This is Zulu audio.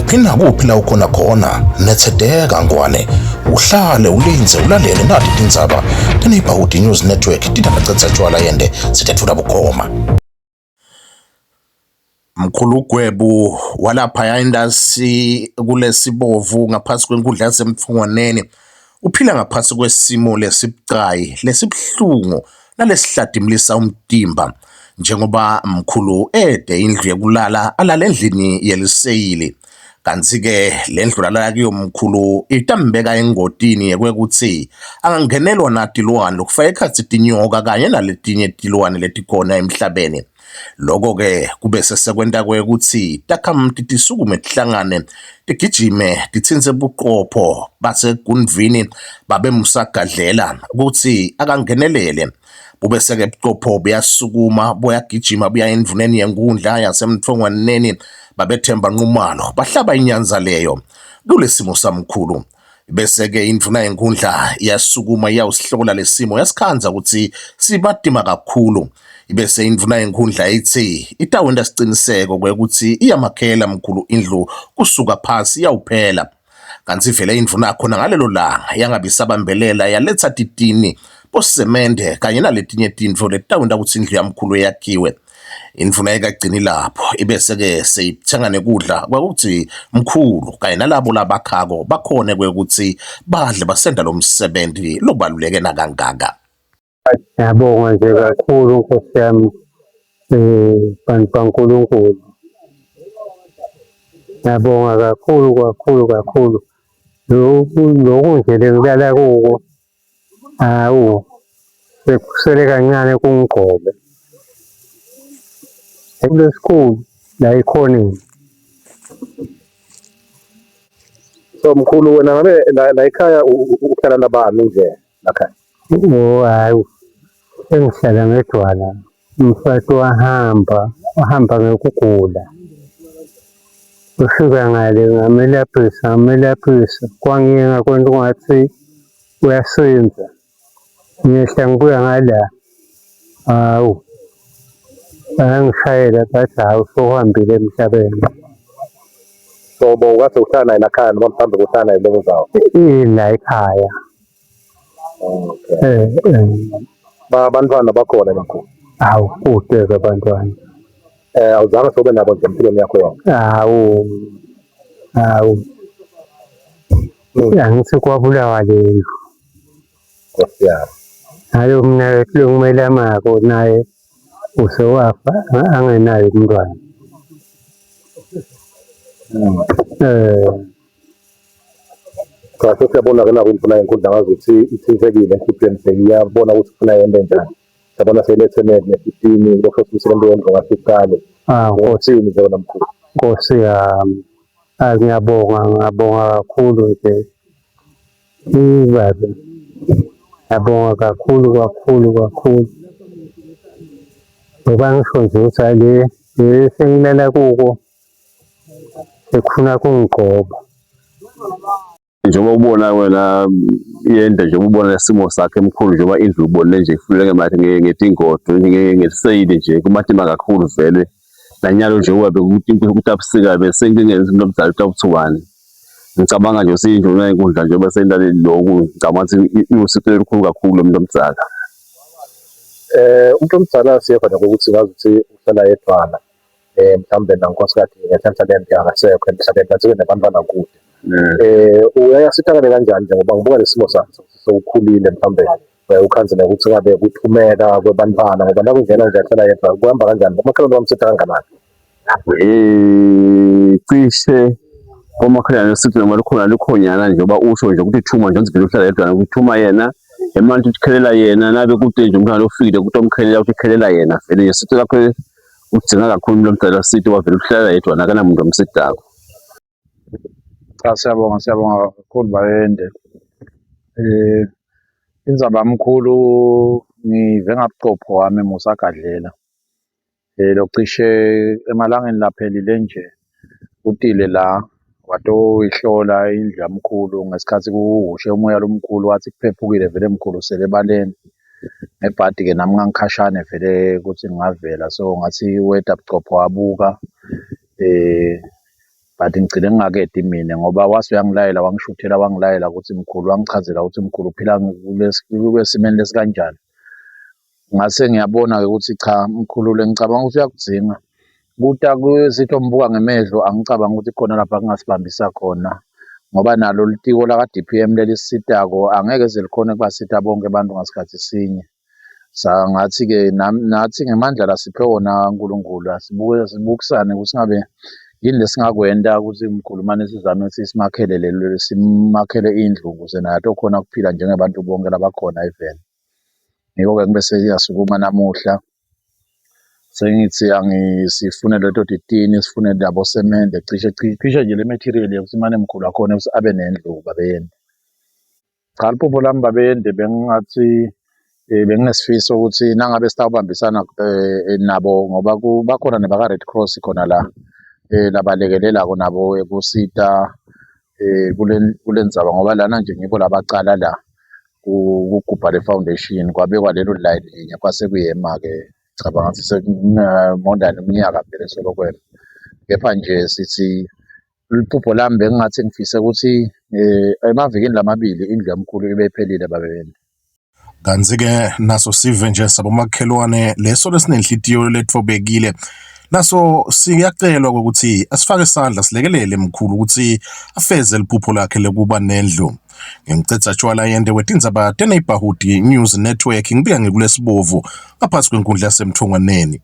kuphi nakuphi la ukhona khona, nethedeka Ngwane, uhlale ulinze ulalele nathi tindzaba te-Neighborhood News Network tidakacetsa tshwala yende sitethula bukhoma. Mkhulu Gwebu walapha indasi kulesibovu ngaphasi kwenkundla yasemfungwaneni uphila ngaphasi kwesimo lesibucayi lesibhlungu nalesihladimlisa umtimba njengoba mkhulu ede indlu yekulala alala endlini yeliseyili. Kanti-ke le ndlu lala kuyo mkhulu itambeka engodini yekwekuthi angangenelwa natilwane lokufaka ekhatsi tinyoka kanye naletinye tilwane letikhona emhlabeni. Lokho-ke kube sesekwenta kwekuthi takhamti tisukume tihlangane tigijime titsinze buqopho baseGundvini babe musagadlela ukuthi akangenelele. Bube seke buqopho buyasukuma buyagijima buya endvuneni yenkundla yasemfungwaneni babethemba nqumalo bahlaba inyanza leyo kulesimo samkhulu. Bese-ke indvuna yenkundla yasukuma iyawusihlola lesimo yasikhanza ukuthi sibatima kakhulu. Ibese indvuna yenkundla ithi itawenda siciniseko kwekuthi iyamakhela mkhulu indlu kusuka phasi yawuphela. Kanti vele indvuna khona ngalelo langa yangabisabambelela yaletha titini posemende kanye naletinye tintfo letawenda ukuthi indlu yamkhulu yakhiwe. Indvuna ekagcini lapho ibese-ke seyithenga nekudla kwekuthi mkhulu kanye nalabo labakhako bakhone kwekuthi badle basenda lo msebenzi lobaluleke nakangaka. Ngiyabonga nje kakhulu Nkosi yami, bantu kaNkulunkulu. Ngiyabonga kakhulu. Lokhu nje lengilala kuko, sekusele kancane kungigobe. Kule school la ekhoneni. So mkhulu wena ngabe la ekhaya uhlala nabani nje lakhaya? Hayi, engihlala ngedwana. Umfati wahamba ngokugula. Ufika ngale ngamelaphisa. Kwangiyenga kwento ngathi uyasenza. Ngiyehla ngibuya ngala. Angishayela bathi usuhambile emhlabeni. So bowukade uhlala naye lakhaya noma mhlawumbe uhlala naye lezo zawo? La ekhaya. Okay. Abantwana bakhona mkhulu? Kude-ke abantwana. Awuzange sobe nabo nje empilweni yakho yonke? Angithi kwabulawa lendlu. Nkosi yami. Hayo mina kumele amako naye usewafa angenayo umntwana. Kahle siyabona-ke nabo indvuna yenkundla ngazi ukuthi ithintekile enhliphiyweni seyiyabona ukuthi ufuna yende njani. Siyabona seyilethe nesitini lokho lento yendlu ngathi iqale. Ngothini nje wena mkhulu? Nkosi yami. Ngiyabonga kakhulu nje. Ngiyabonga kakhulu. Ngoba ngisho nje ukuthi le sengilala kuko sekufuna kungigoba. Njengoba ubona wena yenda njengoba ubona lesimo sakhe emkhulu njengoba indlu ubonile nje ifuleke manje ngetingodo ngeseyili nje kumatima kakhulu vele nanyalo nje uyabe ukuthi abusika bese ngingenza into omdala utawuthubani. Ngicabanga nje usindlu yenkundla njengoba sendalela lokhu ngicabanga ukuthi iwusipho elikhulu kakhulu lo muntu omdala. Umuntu omdala siyekho ukuthi ngazi ukuthi uhlala yedwana. Mhlawumbe nankosikazi ngethantalente akasekho emhlabeni kanti kunabantwana kude. Uyasithakale kanjani njengoba ngibuka lesimo sakhe sokukhulile mhlawumbe ukhanzela ukuthi ngabe kuthumeka kwebantwana ngoba nakungena nje ahlala yedwa kuhamba kanjani umakhelwane wamsitha kangakanani? Cishe omakhelwane sithi noma lukhonyana njengoba usho nje ukuthi ithuma nje ngizivele uhlala yedwa ukuthuma yena emanti ukukhelela yena nabe kude nje umntwana ofile ukuthi omkhelela ukukhelela yena vele nje sithi lakho udzinga kakhulu lo mdala sithi wavele uhlala yedwa nakanamuntu omsidako. Siyabonga kakhulu bayende. Indzaba mkhulu ngive ngabuqopho wami musagadlela. Locishe emalangeni laphelile nje utile la watoyihlola indlu yamkhulu ngesikhathi kuhushe umoya lomkhulu wathi kuphephukile vele mkhulu selebaleni. Ngebhadi-ke nami ngangikhashane vele ukuthi ngingavela so ngathi weda buqopho wabuka but ngigcine ngingakedi mina ngoba wase uyangilayela wangishuthela wangilayela ukuthi mkhulu wangichazela ukuthi mkhulu uphila kwesimeni lesikanjani. Ngase ngiyabona-ke ukuthi cha mkhulu le ngicabanga ukuthi uyakudzinga kuta kuzitho mbuka ngemehlo angicabangi ukuthi khona lapha kungasibambisa khona ngoba nalo litiko laka-DPM lelisitako angeke ze likhone kubasita bonke abantu ngasikhathi sinye. Ngathi-ke nathi ngemandla lasiphe wona uNkulunkulu asibukisane ukuthi ngabe yini lesingakwenda ukuthi mkhulu mane sizame ukuthi simakhele indlu ukuze naye atokhona ukuphila njengabantu bonke labakhona eveni. Ngiko-ke ngibese siyasukuma namuhla sengithi sifune leto titini sifune labo semende cishe nje le material yokuthi mane mkhulu akhona ukuthi abe nendlu babeyende. Cha liphupho lami babeyende bengingathi benginesifiso ukuthi nangabe sitawubambisana nabo ngoba bakhona nebaka Red Cross khona la labalekelelako nabo ekusita kule ndzaba ngoba lana nje ngibo labacala la ukugubha le foundation kwabekwa lelo line linye kwase kuyema-ke cabanga ukuthi more than iminyaka vele solokwena. Kepha nje sithi liphupho lami bengingathi ngifise ukuthi emavikini lamabili indlu yamkhulu ibe iphelile babeyende. Kanzi-ke naso sive nje sabomakhelwane leso lesinenhlitiyo letfobekile naso siyacelwa ukuthi asifake isandla silekelele mkhulu ukuthi afeze liphupho lakhe lekuba nendlu. Ngimcetha Tshwala Yende wetindzaba teNeighborhood News Network ngibika ngekulesibovu ngaphansi kwenkundla yasemthongwaneni.